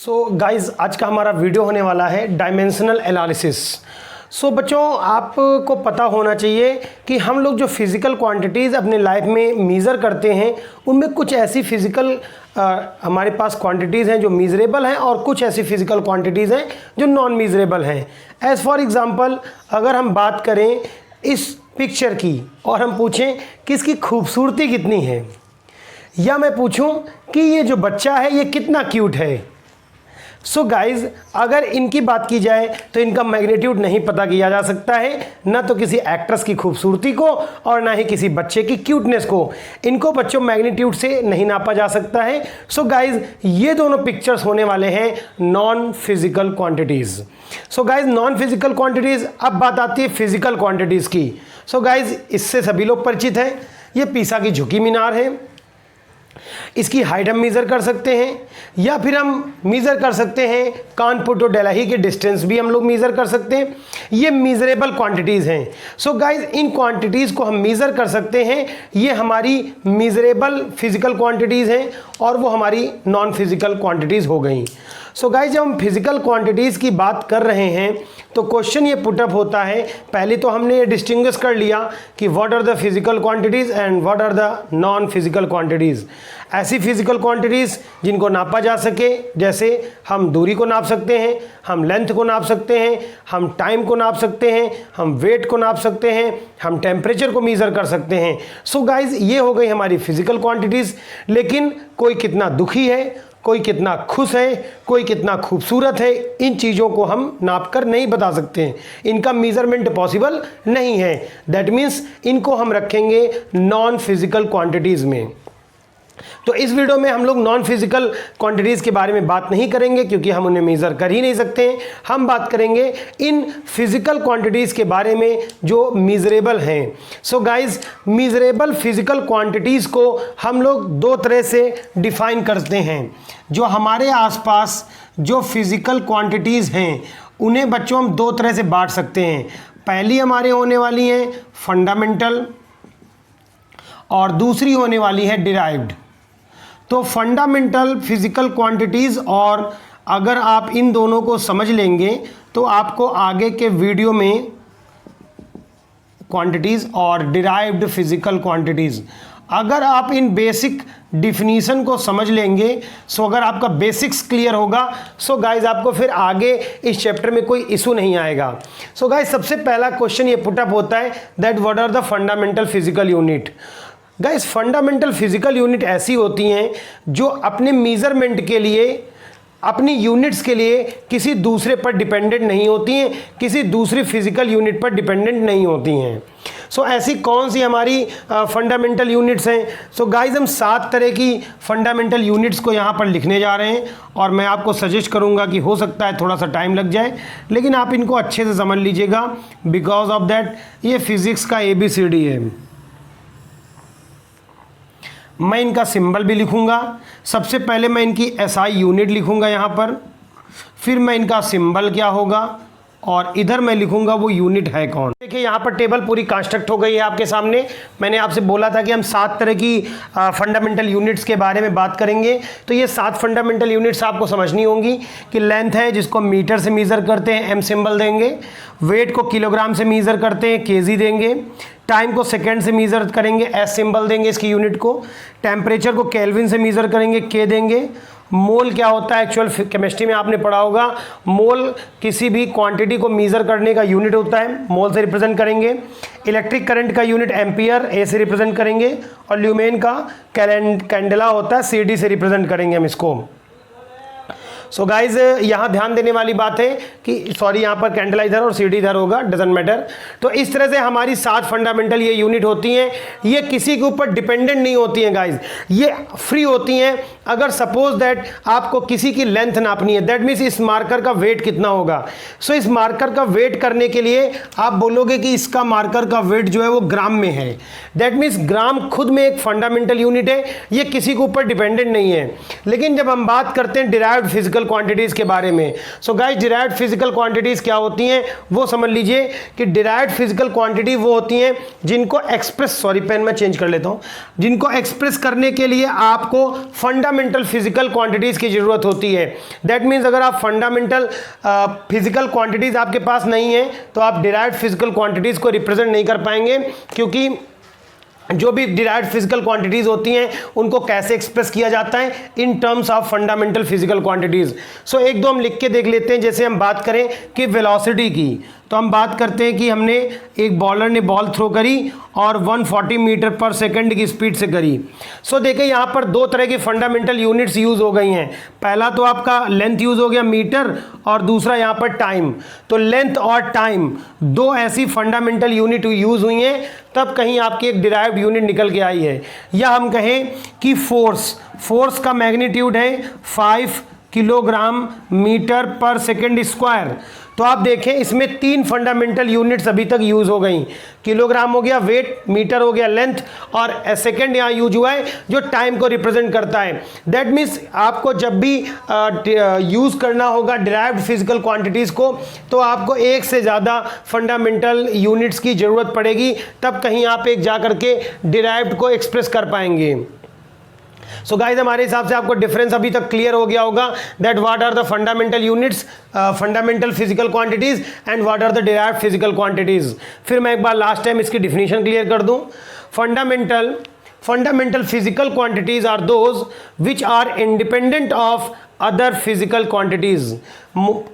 So guys आज का हमारा वीडियो होने वाला है डायमेंशनल एनालिसिस। सो बच्चों आपको पता होना चाहिए कि हम लोग जो फिज़िकल क्वांटिटीज़ अपने लाइफ में मीज़र करते हैं उनमें कुछ ऐसी फ़िज़िकल हमारे पास क्वांटिटीज़ हैं जो मीज़रेबल हैं और कुछ ऐसी फ़िज़िकल क्वांटिटीज़ हैं जो नॉन मीज़रेबल हैं। एज़ फॉर एग्ज़ाम्पल अगर हम बात करें इस पिक्चर की और हम पूछें कि इसकी खूबसूरती कितनी है, या मैं पूछूं कि ये जो बच्चा है ये कितना क्यूट है। सो गाइज़ अगर इनकी बात की जाए तो इनका मैग्नीट्यूड नहीं पता किया जा सकता है, ना तो किसी एक्ट्रेस की खूबसूरती को और ना ही किसी बच्चे की क्यूटनेस को। इनको बच्चों मैग्नीट्यूड से नहीं नापा जा सकता है। सो गाइज़ ये दोनों पिक्चर्स होने वाले हैं non physical quantities. So guys non physical quantities, अब बात आती है फिजिकल क्वांटिटीज़ की। सो गाइज़ इससे सभी लोग परिचित हैं। ये पीसा की झुकी मीनार है, इसकी हाइट हम मीज़र कर सकते हैं, या फिर हम मीज़र कर सकते हैं कानपुर टू दिल्ली के डिस्टेंस भी हम लोग मीज़र कर सकते हैं। ये मीज़रेबल क्वांटिटीज़ हैं। सो गाइज़ इन क्वांटिटीज़ को हम मीज़र कर सकते हैं। ये हमारी मीज़रेबल फिज़िकल क्वांटिटीज़ हैं और वो हमारी नॉन फिज़िकल क्वांटिटीज़ हो गई। सो गाइज जब हम फिज़िकल क्वांटिटीज़ की बात कर रहे हैं तो क्वेश्चन ये पुटअप होता है, पहले तो हमने ये डिस्टिंग्विश कर लिया कि what are the physical quantities and what are the non physical quantities. ऐसी फिज़िकल क्वांटिटीज़ जिनको नापा जा सके, जैसे हम दूरी को नाप सकते हैं, हम लेंथ को नाप सकते हैं, हम टाइम को नाप सकते हैं, हम वेट को नाप सकते हैं, हम टेम्परेचर को मीज़र कर सकते हैं। सो गाइज ये हो गई हमारी फिज़िकल क्वांटिटीज़। लेकिन कोई कितना दुखी है, कोई कितना खुश है, कोई कितना खूबसूरत है, इन चीज़ों को हम नाप कर नहीं बता सकते हैं। इनका मीज़रमेंट पॉसिबल नहीं है। दैट मीन्स इनको हम रखेंगे नॉन फिज़िकल क्वांटिटीज़ में। तो इस वीडियो में हम लोग नॉन फिज़िकल क्वांटिटीज़ के बारे में बात नहीं करेंगे क्योंकि हम उन्हें मेज़र कर ही नहीं सकते हैं। हम बात करेंगे इन फिज़िकल क्वांटिटीज़ के बारे में जो मीज़रेबल हैं। सो गाइज़ मीज़रेबल फिज़िकल क्वांटिटीज़ को हम लोग दो तरह से डिफ़ाइन करते हैं। जो हमारे आसपास जो फिज़िकल क्वांटिटीज़ हैं उन्हें बच्चों हम दो तरह से बांट सकते हैं। पहली हमारे होने वाली हैं फंडामेंटल और दूसरी होने वाली है डिराइव्ड। तो फंडामेंटल फिज़िकल क्वांटिटीज़, और अगर आप इन दोनों को समझ लेंगे तो आपको आगे के वीडियो में क्वांटिटीज़ और डिराइव्ड फिज़िकल क्वांटिटीज़, अगर आप इन बेसिक डिफिनीशन को समझ लेंगे, सो अगर आपका बेसिक्स क्लियर होगा, सो गाइज आपको फिर आगे इस चैप्टर में कोई इशू नहीं आएगा। सो गाइज सबसे पहला क्वेश्चन ये पुटअप होता है that what are the fundamental physical unit. Guys fundamental physical unit ऐसी होती हैं जो अपने मीज़रमेंट के लिए, अपनी यूनिट्स के लिए किसी दूसरे पर डिपेंडेंट नहीं होती हैं, किसी दूसरी फिज़िकल यूनिट पर डिपेंडेंट नहीं होती हैं। सो ऐसी कौन सी हमारी फंडामेंटल यूनिट्स हैं? सो गाइस हम 7 तरह की फंडामेंटल यूनिट्स को यहाँ पर लिखने जा रहे हैं और मैं आपको सजेस्ट करूँगा कि हो सकता है थोड़ा सा टाइम लग जाए, लेकिन आप इनको अच्छे से समझ लीजिएगा बिकॉज ऑफ दैट ये फिज़िक्स का ABCD है। मैं इनका सिंबल भी लिखूंगा। सबसे पहले मैं इनकी SI यूनिट लिखूंगा यहाँ पर, फिर मैं इनका सिंबल क्या होगा और इधर मैं लिखूंगा वो यूनिट है कौन। देखिए यहाँ पर टेबल पूरी कंस्ट्रक्ट हो गई है आपके सामने। मैंने आपसे बोला था कि हम 7 तरह की फंडामेंटल यूनिट्स के बारे में बात करेंगे। तो ये 7 फंडामेंटल यूनिट्स आपको समझनी होंगी कि लेंथ है जिसको मीटर से मीज़र करते हैं, M सिंबल देंगे। वेट को किलोग्राम से मीज़र करते हैं, KG देंगे। टाइम को सेकेंड से मीज़र करेंगे, S सिंबल देंगे इसकी यूनिट को। टेम्परेचर को केल्विन से मीज़र करेंगे, K देंगे। मोल क्या होता है, एक्चुअल केमिस्ट्री में आपने पढ़ा होगा, मोल किसी भी क्वांटिटी को मीज़र करने का यूनिट होता है, मोल से रिप्रेजेंट करेंगे। इलेक्ट्रिक करंट का यूनिट एम्पियर, A से रिप्रेजेंट करेंगे। और ल्यूमेन का कैंडेला होता है, CD से रिप्रेजेंट करेंगे हम इसको। सो गाइज यहाँ ध्यान देने वाली बात है कि सॉरी यहाँ पर कैंडला इधर और CD इधर होगा, डजेंट मैटर। तो इस तरह से हमारी 7 फंडामेंटल ये यूनिट होती हैं। ये किसी के ऊपर डिपेंडेंट नहीं होती हैं गाइज, ये फ्री होती हैं। अगर सपोज दैट आपको किसी की लेंथ नापनी है, दैट मीन्स इस मार्कर का वेट कितना होगा। सो इस मार्कर का वेट करने के लिए आप बोलोगे कि इसका मार्कर का वेट जो है वो ग्राम में है। दैट मीन्स ग्राम खुद में एक फंडामेंटल यूनिट है, ये किसी के ऊपर डिपेंडेंट नहीं है। लेकिन जब हम बात करते हैं डिराइव्ड फिजिकल फिजिकल क्वांटिटीज़ के बारे में। So guys derived physical quantities क्या होती हैं वो समझ लीजिए कि डिराइव्ड फिजिकल क्वांटिटी वो होती हैं जिनको एक्सप्रेस, सॉरी पेन मैं चेंज कर लेता हूँ, जिनको एक्सप्रेस करने के लिए आपको फंडामेंटल फिजिकल क्वांटिटीज़ की ज़रूरत होती है। दैट मीन्स अगर आप फंडामेंटल फिजिकल क्वांटिटीज़ आपके पास नहीं है तो आप डिराइव्ड फिजिकल क्वांटिटीज़ को रिप्रेजेंट नहीं कर पाएंगे, क्योंकि जो भी डिराइव्ड फिजिकल क्वांटिटीज़ होती हैं उनको कैसे एक्सप्रेस किया जाता है in terms of fundamental physical quantities. So एक दो हम लिख के देख लेते हैं। जैसे हम बात करें कि वेलोसिटी की, तो हम बात करते हैं कि हमने एक बॉलर ने बॉल थ्रो करी और 140 मीटर पर सेकंड की स्पीड से करी। सो देखिए यहाँ पर दो तरह की फंडामेंटल यूनिट्स यूज़ हो गई हैं। पहला तो आपका लेंथ यूज़ हो गया मीटर, और दूसरा यहाँ पर टाइम। तो लेंथ और टाइम दो ऐसी फंडामेंटल यूनिट यूज़ हुई हैं, तब कहीं आपकी एक डिराइव्ड यूनिट निकल के आई है। या हम कहें कि फोर्स का मैग्नीट्यूड है 5 किलोग्राम मीटर पर सेकेंड स्क्वायर। तो आप देखें इसमें तीन फंडामेंटल यूनिट्स अभी तक यूज़ हो गई। किलोग्राम हो गया वेट, मीटर हो गया लेंथ, और सेकेंड यहाँ यूज हुआ है जो टाइम को रिप्रेजेंट करता है। दैट मीन्स आपको जब भी यूज़ करना होगा डिराइव्ड फिजिकल क्वांटिटीज़ को, तो आपको एक से ज़्यादा फंडामेंटल यूनिट्स की ज़रूरत पड़ेगी, तब कहीं आप एक जा करके डिराइव्ड को एक्सप्रेस कर पाएंगे। सो गाइस हमारे हिसाब से आपको डिफरेंस अभी तक क्लियर हो गया होगा that what are the fundamental units, fundamental physical quantities and what are the derived physical quantities. फिर मैं एक बार लास्ट टाइम इसकी डिफिनीशन क्लियर कर दूं। Fundamental physical quantities are those which are independent of other physical quantities.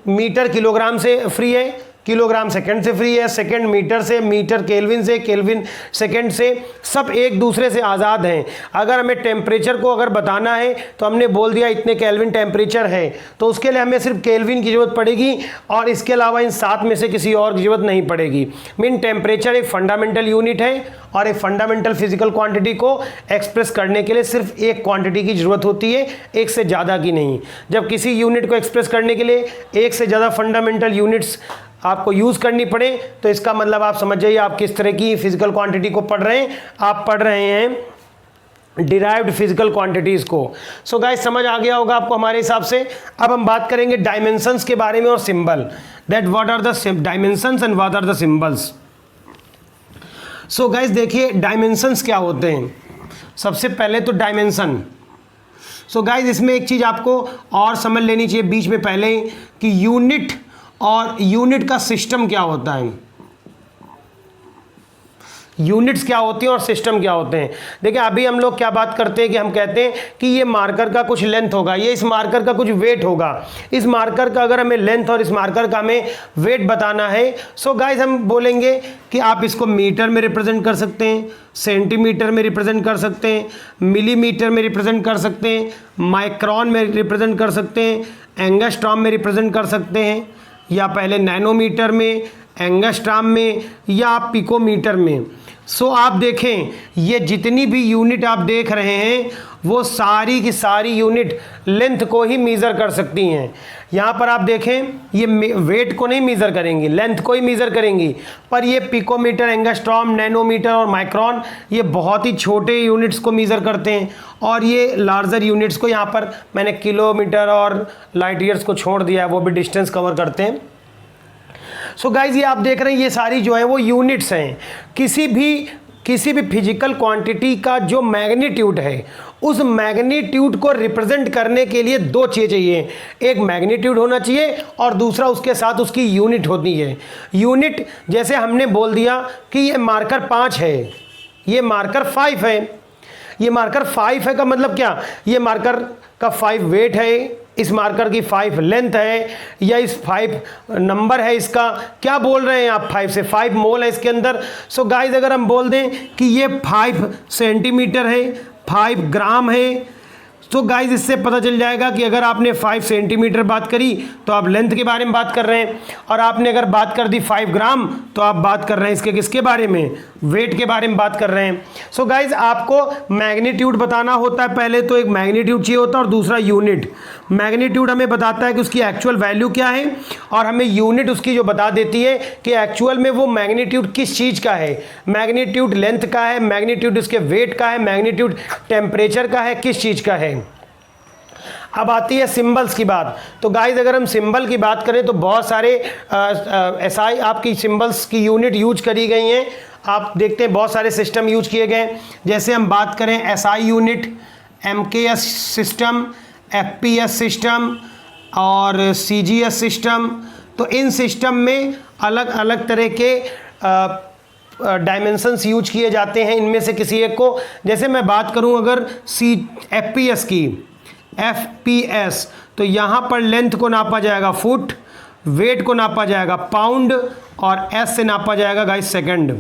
Metre kilogram से free है, kilogram second से फ्री है, सेकंड मीटर से, मीटर केल्विन से, केल्विन सेकंड से, सब एक दूसरे से आज़ाद हैं। अगर हमें टेम्परेचर को अगर बताना है तो हमने बोल दिया इतने केल्विन टेम्परेचर है, तो उसके लिए हमें सिर्फ केल्विन की ज़रूरत पड़ेगी और इसके अलावा इन सात में से किसी और की ज़रूरत नहीं पड़ेगी। मीन टेम्परेचर एक फंडामेंटल यूनिट है और एक फंडामेंटल फिजिकल क्वांटिटी को एक्सप्रेस करने के लिए सिर्फ एक क्वांटिटी की ज़रूरत होती है, एक से ज़्यादा की नहीं। जब किसी यूनिट को एक्सप्रेस करने के लिए एक से ज़्यादा फंडामेंटल यूनिट्स आपको यूज़ करनी पड़े तो इसका मतलब आप समझ जाइए आप किस तरह की फिजिकल क्वांटिटी को पढ़ रहे हैं। आप पढ़ रहे हैं डिराइव्ड फिजिकल क्वांटिटीज़ को। सो गाइस समझ आ गया होगा आपको हमारे हिसाब से। अब हम बात करेंगे डायमेंशंस के बारे में और symbol, that what are the dimensions and what are the symbols. So guys देखिए डायमेंशंस क्या होते हैं। सबसे पहले तो डायमेंशन। सो गाइस इसमें एक चीज़ आपको और समझ लेनी चाहिए बीच में पहले कि यूनिट और यूनिट का सिस्टम क्या होता है। यूनिट्स क्या होती हैं और सिस्टम क्या होते हैं। देखिए अभी हम लोग क्या बात करते हैं कि हम कहते हैं कि ये मार्कर का कुछ लेंथ होगा, ये इस मार्कर का कुछ वेट होगा। इस मार्कर का अगर हमें लेंथ और इस मार्कर का हमें वेट बताना है, सो गाइस हम बोलेंगे कि आप इसको मीटर में रिप्रेजेंट कर सकते हैं, सेंटीमीटर में रिप्रेजेंट कर सकते हैं, मिलीमीटर में रिप्रेजेंट कर सकते हैं, माइक्रोन में रिप्रेजेंट कर सकते हैं, एंगस्ट्रॉम में रिप्रेजेंट कर सकते हैं, या पहले नैनोमीटर में, एंगस्ट्रॉम में, या पिकोमीटर में। सो आप देखें ये जितनी भी यूनिट आप देख रहे हैं वो सारी की सारी यूनिट लेंथ को ही मेज़र कर सकती हैं। यहाँ पर आप देखें ये वेट को नहीं मेज़र करेंगी, लेंथ को ही मेज़र करेंगी, पर ये पिकोमीटर, एंगस्ट्रॉम, नैनोमीटर और माइक्रोन ये बहुत ही छोटे यूनिट्स को मेज़र करते हैं, और ये लार्जर यूनिट्स को, यहाँ पर मैंने किलोमीटर और लाइट ईयर्स को छोड़ दिया है, वो भी डिस्टेंस कवर करते हैं। सो गाइज ये आप देख रहे हैं ये सारी जो है वो यूनिट्स हैं। किसी भी फिजिकल क्वांटिटी का जो मैग्नीट्यूड है उस मैग्नीट्यूड को रिप्रेजेंट करने के लिए दो चीज़ चाहिए, एक मैग्नीट्यूड होना चाहिए और दूसरा उसके साथ उसकी यूनिट होती है। यूनिट जैसे हमने बोल दिया कि ये मार्कर 5 है, ये मार्कर 5 है। ये मार्कर 5 है का मतलब क्या, ये मार्कर का 5 वेट है, इस मार्कर की 5 लेंथ है, या इस 5 नंबर है इसका, क्या बोल रहे हैं आप 5 से 5 मोल है इसके अंदर। सो गाइज अगर हम बोल दें कि ये 5 सेंटीमीटर है, 5 ग्राम है, तो गाइज इससे पता चल जाएगा कि अगर आपने 5 सेंटीमीटर बात करी तो आप लेंथ के बारे में बात कर रहे हैं, और आपने अगर बात कर दी 5 ग्राम तो आप बात कर रहे हैं इसके किसके बारे में, वेट के बारे में बात कर रहे हैं। सो गाइज आपको मैग्नीट्यूड बताना होता है, पहले तो एक मैग्नीट्यूड चाहिए होता है और दूसरा यूनिट। मैग्नीट्यूड हमें बताता है कि उसकी एक्चुअल वैल्यू क्या है, और हमें यूनिट उसकी जो बता देती है कि एक्चुअल में वो मैग्नीट्यूड किस चीज़ का है। मैग्नीट्यूड लेंथ का है, मैग्नीट्यूड उसके वेट का है, मैग्नीट्यूड टेम्परेचर का है, किस चीज़ का है। अब आती है सिंबल्स की बात। तो गाइज अगर हम सिंबल की बात करें तो बहुत सारे एसआई आपकी सिंबल्स की यूनिट यूज करी गई हैं। आप देखते हैं बहुत सारे सिस्टम यूज किए गए, जैसे हम बात करें SI unit, MKS system, FPS system और सीजीएस सिस्टम। तो इन सिस्टम में अलग अलग तरह के डायमेंशंस यूज किए जाते हैं। इनमें से किसी एक को, जैसे मैं बात करूं अगर एफपीएस की, एफपीएस, तो यहाँ पर लेंथ को नापा जाएगा फुट, वेट को नापा जाएगा पाउंड और एस से नापा जाएगा गाइस सेकंड।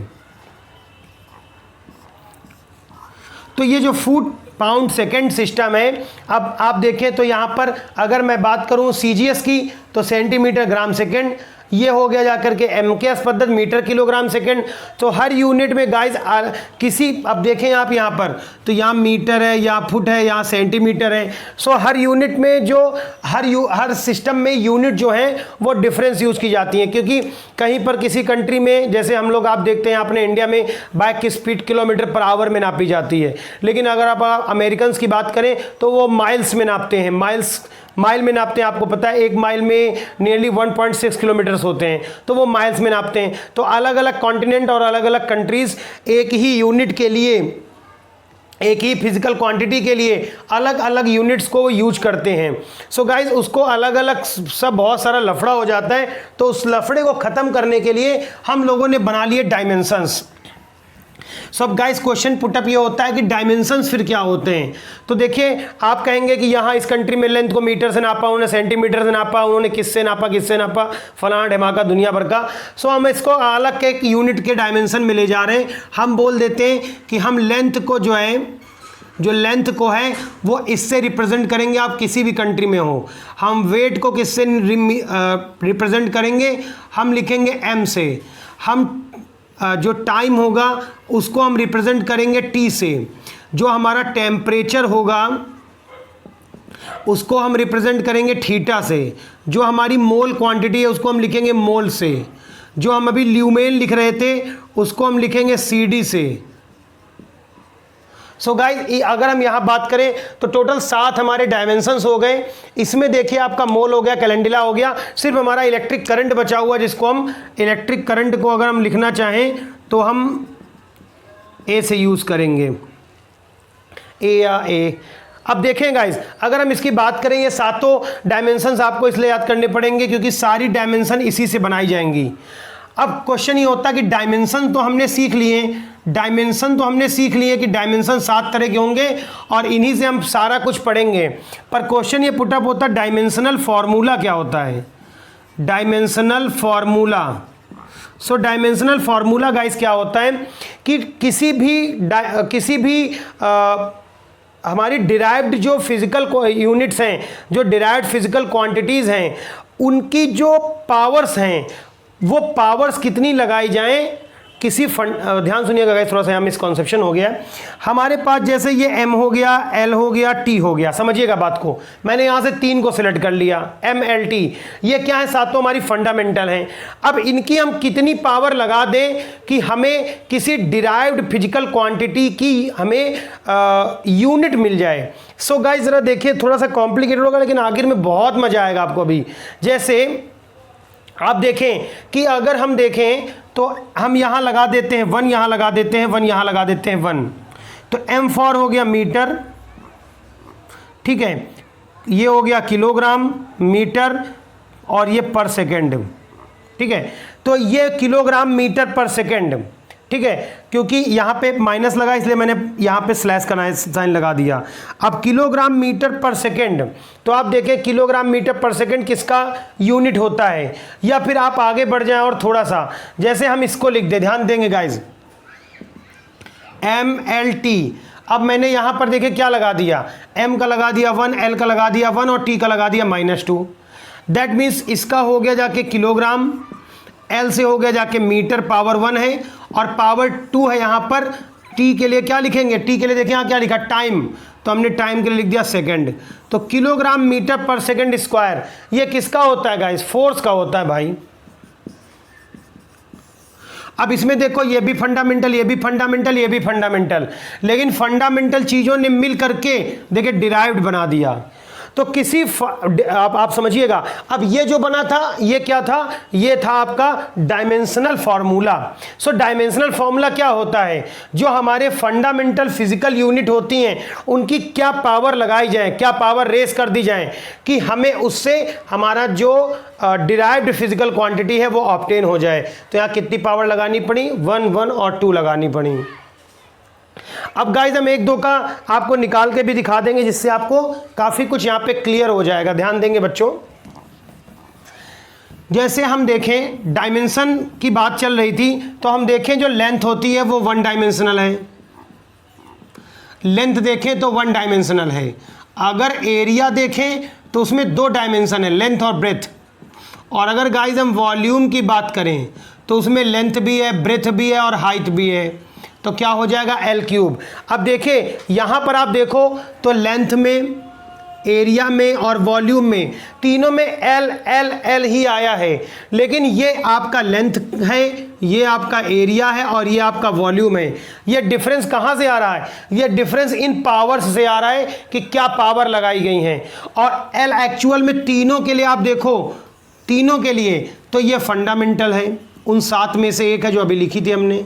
तो ये जो फुट पाउंड सेकंड सिस्टम है, अब आप देखें तो यहाँ पर अगर मैं बात करूँ सीजीएस की तो सेंटीमीटर ग्राम सेकंड, ये हो गया जाकर के एमकेएस पद्धति मीटर किलोग्राम सेकंड। तो हर यूनिट में गाइस किसी, अब देखें आप यहाँ पर तो यहाँ मीटर है, यहाँ फुट है, यहाँ सेंटीमीटर है। सो हर यूनिट में जो हर सिस्टम में यूनिट जो है वो डिफरेंस यूज़ की जाती है, क्योंकि कहीं पर किसी कंट्री में जैसे हम लोग आप देखते हैं अपने इंडिया में बाइक की स्पीड किलोमीटर पर आवर में नापी जाती है, लेकिन अगर आप अमेरिकन की बात करें तो वो माइल्स में नापते हैं, माइल में नापते हैं। आपको पता है 1 माइल में नियरली 1.6 किलोमीटर्स होते हैं, तो वो माइल्स में नापते हैं। तो अलग अलग कॉन्टिनेंट और अलग अलग कंट्रीज एक ही यूनिट के लिए, एक ही फिजिकल क्वांटिटी के लिए अलग अलग यूनिट्स को यूज करते हैं। सो गाइज उसको अलग अलग सब बहुत सारा लफड़ा हो जाता है, तो उस लफड़े को ख़त्म करने के लिए हम लोगों ने बना लिए डायमेंशंस। सो अब गाइस क्वेश्चन पुटअप ये होता है कि डायमेंशंस फिर क्या होते हैं। तो देखिए आप कहेंगे कि यहाँ इस कंट्री में लेंथ को मीटर से नापा, उन्होंने सेंटीमीटर से नापा, उन्होंने किससे नापा, फलाना ढमाका दुनिया भर का। सो हम इसको अलग के एक यूनिट के डायमेंशन में ले जा रहे हैं। हम बोल देते हैं कि हम लेंथ को जो है, जो लेंथ को है वो इससे रिप्रेजेंट करेंगे, आप किसी भी कंट्री में हो। हम वेट को किससे रिप्रेजेंट करेंगे, हम लिखेंगे एम से। हम जो टाइम होगा उसको हम रिप्रेजेंट करेंगे टी से। जो हमारा टेम्परेचर होगा उसको हम रिप्रेजेंट करेंगे थीटा से। जो हमारी मोल क्वांटिटी है उसको हम लिखेंगे मोल से। जो हम अभी ल्यूमेन लिख रहे थे उसको हम लिखेंगे सीडी से। सो गाइज अगर हम यहाँ बात करें तो टोटल 7 हमारे डायमेंशंस हो गए। इसमें देखिए आपका मोल हो गया, कैलेंडुला हो गया, सिर्फ हमारा इलेक्ट्रिक करंट बचा हुआ, जिसको हम इलेक्ट्रिक करंट को अगर हम लिखना चाहें तो हम ए से यूज़ करेंगे, ए या ए। अब देखें गाइज अगर हम इसकी बात करें, ये 7 डायमेंशंस आपको इसलिए याद करने पड़ेंगे क्योंकि सारी डायमेंशन इसी से बनाई जाएंगी। अब क्वेश्चन ये होता है कि डायमेंशन तो हमने सीख लिए, कि डायमेंशन 7 तरह के होंगे और इन्हीं से हम सारा कुछ पढ़ेंगे। पर क्वेश्चन ये पुटअप होता है डायमेंशनल फार्मूला क्या होता है, डायमेंशनल फार्मूला। सो डायमेंशनल फार्मूला गाइस क्या होता है कि किसी भी हमारी डिराइव्ड जो फिजिकल यूनिट्स हैं, जो डिराइव्ड फिजिकल क्वांटिटीज़ हैं, उनकी जो पावर्स हैं वो पावर्स कितनी लगाई जाएं किसी ध्यान सुनिएगा गाइस, थोड़ा सा यहाँ मिसकॉन्सेप्शन हो गया। हमारे पास जैसे ये M हो गया, L हो गया, T हो गया, समझिएगा बात को। मैंने यहाँ से 3 को सिलेक्ट कर लिया, M L T, ये क्या है, 7 हमारी फंडामेंटल हैं। अब इनकी हम कितनी पावर लगा दें कि हमें किसी डिराइव्ड फिजिकल क्वांटिटी की हमें यूनिट मिल जाए। सो गाइस ज़रा देखिए, थोड़ा सा कॉम्प्लिकेटेड होगा लेकिन आखिर में बहुत मज़ा आएगा आपको। अभी जैसे आप देखें कि अगर हम देखें तो हम यहाँ लगा देते हैं 1, यहाँ लगा देते हैं 1, यहाँ लगा देते हैं 1। तो M फॉर हो गया मीटर, ठीक है, ये हो गया किलोग्राम, मीटर और ये पर सेकेंड, ठीक है। तो ये किलोग्राम मीटर पर सेकेंड, ठीक है, क्योंकि यहाँ पे माइनस लगा इसलिए मैंने यहाँ पे स्लैश का साइन लगा दिया। अब किलोग्राम मीटर पर सेकेंड, तो आप देखें किलोग्राम मीटर पर सेकेंड किसका यूनिट होता है। या फिर आप आगे बढ़ जाएं और थोड़ा सा, जैसे हम इसको लिख दें, ध्यान देंगे गाइज, MLT। अब मैंने यहाँ पर देखें क्या लगा दिया, M का लगा दिया 1, L का लगा दिया 1 और T का लगा दिया -2। दैट मीन्स इसका हो गया जाके किलोग्राम, L से हो गया जाके मीटर पावर 1 है और पावर 2 है यहाँ पर। T के लिए क्या लिखेंगे, T के लिए देखिए यहाँ क्या लिखा, टाइम, तो हमने टाइम के लिए लिख दिया सेकंड। तो किलोग्राम मीटर पर सेकंड स्क्वायर, ये किसका होता है गाइस, फोर्स का होता है भाई। अब इसमें देखो ये भी फंडामेंटल, ये भी फंडामेंटल, ये भी फंडामेंटल, लेकिन फंडामेंटल चीज़ों ने मिल करके देखिए डिराइव्ड बना दिया। तो किसी आप समझिएगा, अब ये जो बना था ये क्या था, ये था आपका डायमेंशनल फार्मूला। सो डायमेंशनल फार्मूला क्या होता है, जो हमारे फंडामेंटल फिजिकल यूनिट होती हैं उनकी क्या पावर लगाई जाए, क्या पावर रेस कर दी जाए कि हमें उससे हमारा जो डिराइव्ड फिजिकल क्वांटिटी है वो ऑब्टेन हो जाए। तो यहाँ कितनी पावर लगानी पड़ी, 1, 1 और 2 लगानी पड़ी। अब गाइस हम एक दो का आपको निकाल के भी दिखा देंगे जिससे आपको काफी कुछ यहाँ पे क्लियर हो जाएगा। ध्यान देंगे बच्चों, जैसे हम देखें डायमेंशन की बात चल रही थी, तो हम देखें जो लेंथ होती है वो 1 डायमेंशनल है, लेंथ देखें तो 1 डायमेंशनल है। अगर एरिया देखें तो उसमें 2 डायमेंशन है, लेंथ और ब्रेथ। और अगर गाइस हम वॉल्यूम की बात करें तो उसमें लेंथ भी है, ब्रेथ भी है और हाइट भी है। तो क्या हो जाएगा, L3। अब देखिए यहाँ पर आप देखो तो लेंथ में, एरिया में और वॉल्यूम में, तीनों में L L L ही आया है। लेकिन ये आपका लेंथ है, ये आपका एरिया है और ये आपका वॉल्यूम है। ये डिफरेंस कहाँ से आ रहा है, ये डिफरेंस इन पावर्स से आ रहा है कि क्या पावर लगाई गई हैं। और L एक्चुअल में तीनों के लिए आप देखो, तीनों के लिए तो ये फंडामेंटल है, उन 7 में से एक है जो अभी लिखी थी हमने।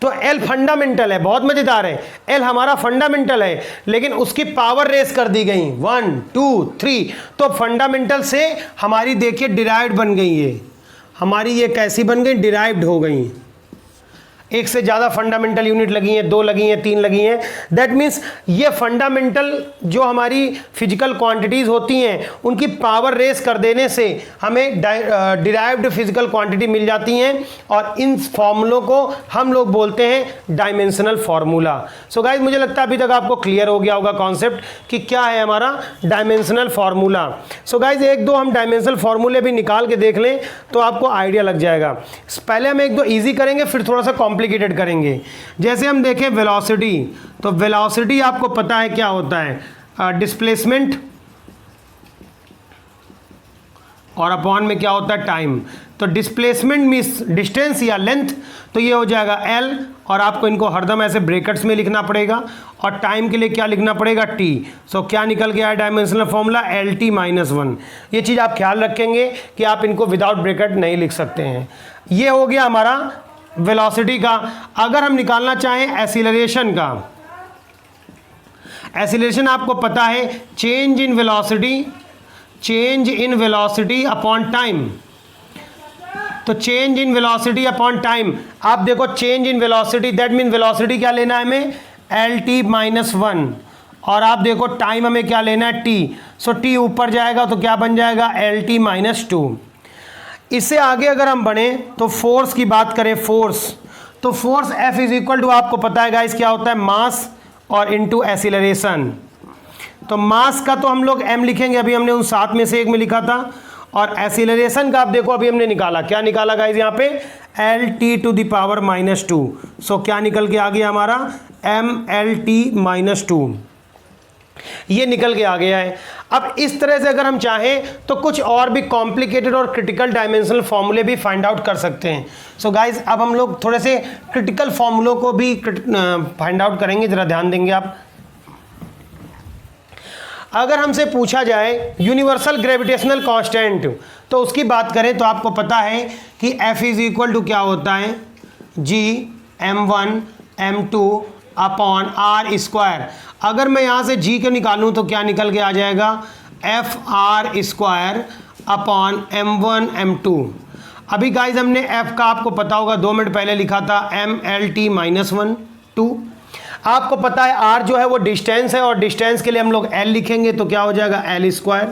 तो L फंडामेंटल है, बहुत मजेदार है। L हमारा फंडामेंटल है लेकिन उसकी पावर रेस कर दी गई 1, 2, 3। तो फंडामेंटल से हमारी देखिए डिराइव्ड बन गई है, हमारी ये कैसी बन गई, डिराइव्ड हो गई। एक से ज़्यादा फंडामेंटल यूनिट लगी हैं, 2 लगी हैं, 3 लगी हैं। दैट मीन्स ये फंडामेंटल जो हमारी फिजिकल क्वांटिटीज़ होती हैं उनकी पावर रेस कर देने से हमें डिराइव्ड फिजिकल क्वांटिटी मिल जाती हैं और इन फॉर्मूलों को हम लोग बोलते हैं डायमेंशनल फार्मूला। सो गाइस मुझे लगता है अभी तक आपको क्लियर हो गया होगा कॉन्सेप्ट कि क्या है हमारा डायमेंशनल फार्मूला। सो गाइस एक दो हम डायमेंशनल फार्मूले भी निकाल के देख लें तो आपको आइडिया लग जाएगा। पहले हम एक दो ईजी करेंगे फिर थोड़ा सा कॉम्प्लिकेटेड करेंगे। जैसे हम देखें वेलोसिटी, तो वेलोसिटी आपको पता है क्या होता है, डिस्प्लेसमेंट और अपॉन में क्या होता है, टाइम। तो डिस्प्लेसमेंट मीन्स डिस्टेंस या लेंथ, तो ये हो जाएगा L और आपको इनको हरदम ऐसे ब्रैकेट्स में लिखना पड़ेगा। और टाइम के लिए क्या लिखना पड़ेगा, T। सो क्या निकल गया है डायमेंशनल फॉर्मूला, LT-1। ये चीज़ आप ख्याल रखेंगे कि आप इनको विदाउट ब्रैकेट नहीं लिख सकते हैं। ये हो गया हमारा वेलोसिटी का। अगर हम निकालना चाहें एक्सीलरेशन का, एक्सीलरेशन आपको पता है change in velocity upon time. तो change in velocity upon time, आप देखो change in velocity that mean velocity क्या लेना है हमें, LT-1 और आप देखो टाइम हमें क्या लेना है, T। सो T ऊपर जाएगा तो क्या बन जाएगा, LT-2। इससे आगे अगर हम बढ़े तो फोर्स की बात करें, फोर्स, तो force F is equal to आपको पता है गाइस क्या होता है, मास और इनटू एक्सीलरेशन। तो मास का तो हम लोग m लिखेंगे, अभी हमने उन 7 में से एक में लिखा था। और एक्सीलरेशन का आप देखो अभी हमने निकाला, क्या निकाला गाइस यहाँ पे, LT⁻²। सो क्या निकल के आ गया हमारा, MLT-2। ये निकल के आ गया है। अब इस तरह से अगर हम चाहें तो कुछ और भी कॉम्प्लिकेटेड और क्रिटिकल डायमेंशनल फॉर्मूले भी फाइंड आउट कर सकते हैं। सो गाइस अब हम लोग थोड़े से क्रिटिकल फॉर्मूलों को भी फाइंड आउट करेंगे, जरा ध्यान देंगे आप। अगर हमसे पूछा जाए यूनिवर्सल ग्रेविटेशनल कांस्टेंट, तो उसकी बात करें तो आपको पता है कि F इज इक्वल टू क्या होता है, G(m1m2)/r²। अगर मैं यहाँ से G को निकालूँ तो क्या निकल के आ जाएगा, Fr²/m1m2। अभी गाइज हमने F का आपको पता होगा 2 मिनट पहले लिखा था MLT-2। आपको पता है R जो है वो डिस्टेंस है और डिस्टेंस के लिए हम लोग L लिखेंगे तो क्या हो जाएगा, L²।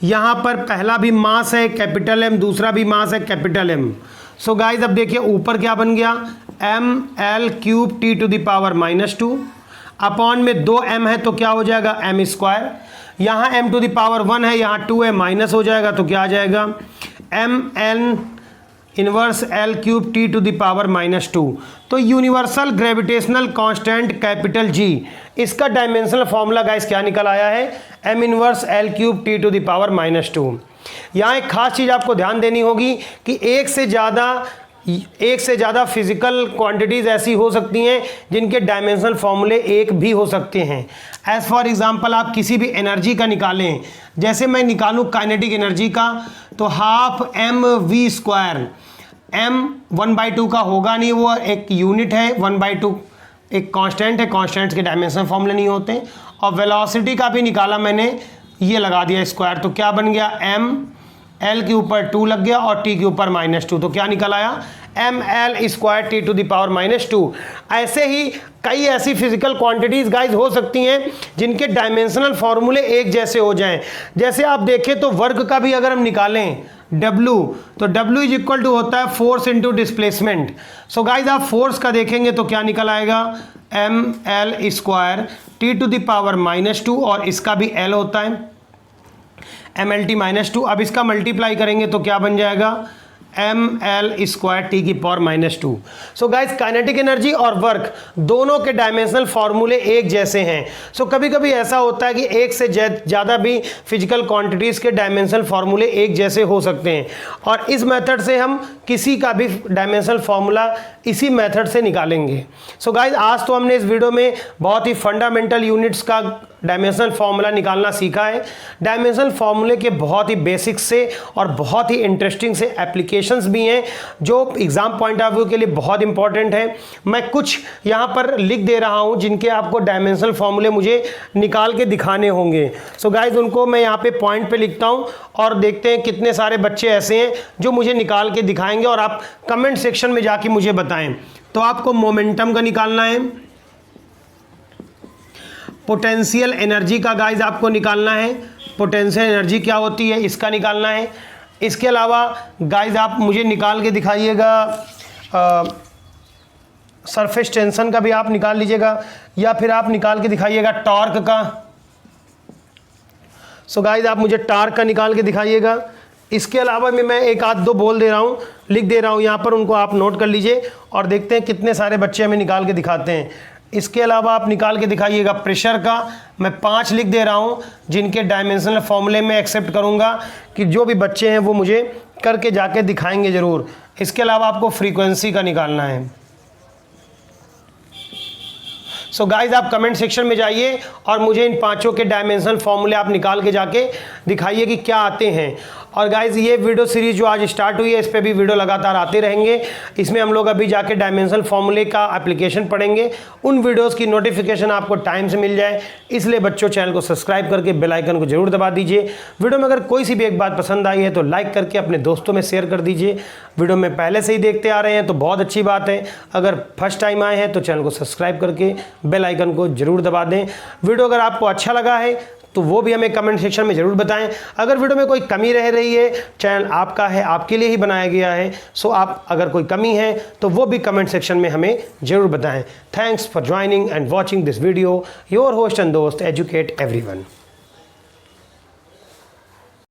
यहाँ पर पहला भी मास है कैपिटल M, दूसरा भी मास है कैपिटल M। सो गाइज अब देखिए ऊपर क्या बन गया, ML3T⁻²। अपॉन में 2m है तो क्या हो जाएगा, m²। यहाँ m⁻1 है, यहाँ 2 है, माइनस हो जाएगा तो क्या आ जाएगा, mn−L3T⁻²। तो universal gravitational constant capital G, इसका डायमेंशनल फॉर्मूला गाइस क्या निकल आया है, m−L3T⁻²। यहाँ एक खास चीज़ आपको ध्यान देनी होगी कि एक से ज़्यादा एक से ज़्यादा फिजिकल क्वांटिटीज़ ऐसी हो सकती हैं जिनके डायमेंशनल फॉर्मूले एक भी हो सकते हैं। एज़ फॉर एग्जांपल आप किसी भी एनर्जी का निकालें, जैसे मैं निकालूं काइनेटिक एनर्जी का, तो half m v square, m 1/2 का होगा नहीं, वो एक यूनिट है, 1/2 एक कांस्टेंट है, कांस्टेंट्स के डायमेंशनल फॉर्मूले नहीं होते। और वेलोसिटी का भी निकाला मैंने, ये लगा दिया स्क्वायर, तो क्या बन गया, m l के ऊपर 2 लग गया और t के ऊपर -2, तो क्या निकल आया, ml square t to the power -2। ऐसे ही कई ऐसी फिजिकल क्वांटिटीज़ गाइज हो सकती हैं जिनके डायमेंशनल फॉर्मूले एक जैसे हो जाएं। जैसे आप देखें तो वर्ग का भी अगर हम निकालें W, तो W इज इक्वल टू होता है force into displacement. So guys आप फोर्स का देखेंगे तो क्या निकल आएगा, ml square t to the power -2, और इसका भी l होता है mlt -2। अब इसका मल्टीप्लाई करेंगे तो क्या बन जाएगा, ml स्क्वायर टी की power -2। So guys kinetic energy और वर्क दोनों के डायमेंशनल फॉर्मूले एक जैसे हैं। सो कभी कभी ऐसा होता है कि एक से ज़्यादा भी फिजिकल क्वांटिटीज़ के डायमेंशनल फॉर्मूले एक जैसे हो सकते हैं, और इस मेथड से हम किसी का भी डायमेंशनल फॉर्मूला इसी मेथड से निकालेंगे। सो गाइज आज तो हमने इस वीडियो में बहुत ही फंडामेंटल यूनिट्स का डायमेंशनल फार्मूला निकालना सीखा है। डायमेंशनल फार्मूले के बहुत ही बेसिक से और बहुत ही इंटरेस्टिंग से एप्लीकेशंस भी हैं जो एग्जाम पॉइंट ऑफ व्यू के लिए बहुत इंपॉर्टेंट है। मैं कुछ यहाँ पर लिख दे रहा हूँ जिनके आपको डायमेंशनल फार्मूले मुझे निकाल के दिखाने होंगे। सो गाइज उनको मैं यहाँ पे पॉइंट पे लिखता हूँ और देखते हैं कितने सारे बच्चे ऐसे हैं जो मुझे निकाल के दिखाएंगे, और आप कमेंट सेक्शन में जाके मुझे बताएं। तो आपको मोमेंटम का निकालना है, पोटेंशियल एनर्जी का गाइज आपको निकालना है, पोटेंशियल एनर्जी क्या होती है इसका निकालना है। इसके अलावा गाइज आप मुझे निकाल के दिखाइएगा सरफेस टेंशन का भी आप निकाल लीजिएगा, या फिर आप निकाल के दिखाइएगा टॉर्क का। सो गाइज आप मुझे टॉर्क का निकाल के दिखाइएगा। इसके अलावा भी मैं एक आध दो बोल दे रहा हूँ, लिख दे रहा हूँ यहाँ पर, उनको आप नोट कर लीजिए और देखते हैं कितने सारे बच्चे हमें निकाल के दिखाते हैं। इसके अलावा आप निकाल के दिखाइएगा प्रेशर का, मैं 5 लिख दे रहा हूँ जिनके डायमेंशनल फॉर्मूले में एक्सेप्ट करूँगा कि जो भी बच्चे हैं वो मुझे करके जाके दिखाएंगे ज़रूर। इसके अलावा आपको फ्रीक्वेंसी का निकालना है। सो गाइज आप कमेंट सेक्शन में जाइए और मुझे इन 5 के डायमेंशनल फॉर्मूले आप निकाल के जाके दिखाइए कि क्या आते हैं। और गाइज ये वीडियो सीरीज जो आज स्टार्ट हुई है इस पे भी वीडियो लगातार आते रहेंगे। इसमें हम लोग अभी जाके डायमेंशनल फॉर्मूले का एप्लीकेशन पढ़ेंगे। उन वीडियोस की नोटिफिकेशन आपको टाइम से मिल जाए, इसलिए बच्चों चैनल को सब्सक्राइब करके बेल आइकन को जरूर दबा दीजिए। वीडियो में अगर कोई सी भी एक बात पसंद आई है तो लाइक करके अपने दोस्तों में शेयर कर दीजिए। वीडियो में पहले से ही देखते आ रहे हैं तो बहुत अच्छी बात है, अगर फर्स्ट टाइम आए हैं तो चैनल को सब्सक्राइब करके बेल आइकन को जरूर दबा दें। वीडियो अगर आपको अच्छा लगा है तो वो भी हमें कमेंट सेक्शन में ज़रूर बताएं। अगर वीडियो में कोई कमी रह रही है, चैनल आपका है, आपके लिए ही बनाया गया है, सो आप अगर कोई कमी है तो वो भी कमेंट सेक्शन में हमें ज़रूर बताएं। Thanks for joining and watching this video. Your host and दोस्त एजुकेट एवरीवन।